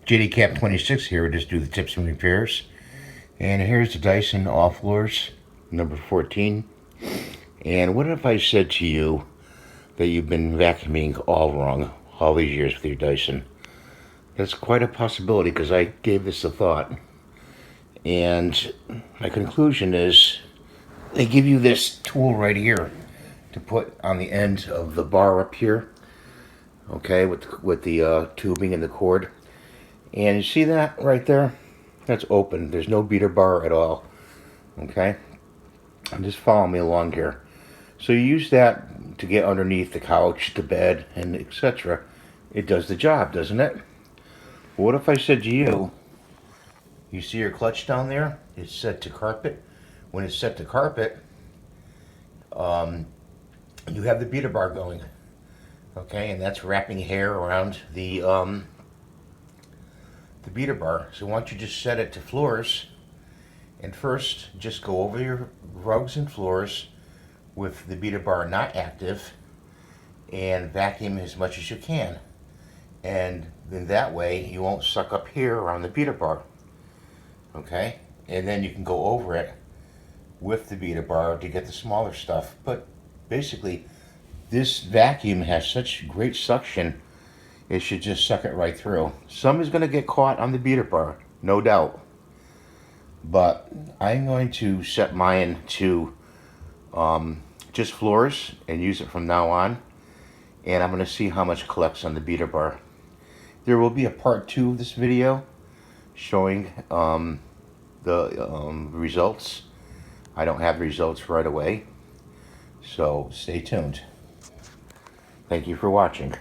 JD 26 here. We just do the tips and repairs. And here's the Dyson All-Floors, number 14. And what if I said to you that you've been vacuuming all wrong all these years with your Dyson? That's quite a possibility because I gave this a thought. And my conclusion is they give you this tool right here to put on the end of the bar up here, okay, with the tubing and the cord. And you see that right there? That's open. There's no beater bar at all. Okay? And just follow me along here. So you use that to get underneath the couch, the bed, and etc. It does the job, doesn't it? What if I said to you, you see your clutch down there? It's set to carpet. When it's set to carpet, you have the beater bar going. Okay? And that's wrapping hair around the beater bar. So why don't you just set it to floors, and first just go over your rugs and floors with the beater bar not active and vacuum as much as you can, and then that way you won't suck up here around the beater bar. Okay, and then you can go over it with the beater bar to get the smaller stuff. But basically this vacuum has such great suction, it should just suck it right through. Some is going to get caught on the beater bar, no doubt. But I'm going to set mine to just floors and use it from now on. And I'm going to see how much collects on the beater bar. There will be a part 2 of this video showing the results. I don't have the results right away, so stay tuned. Thank you for watching.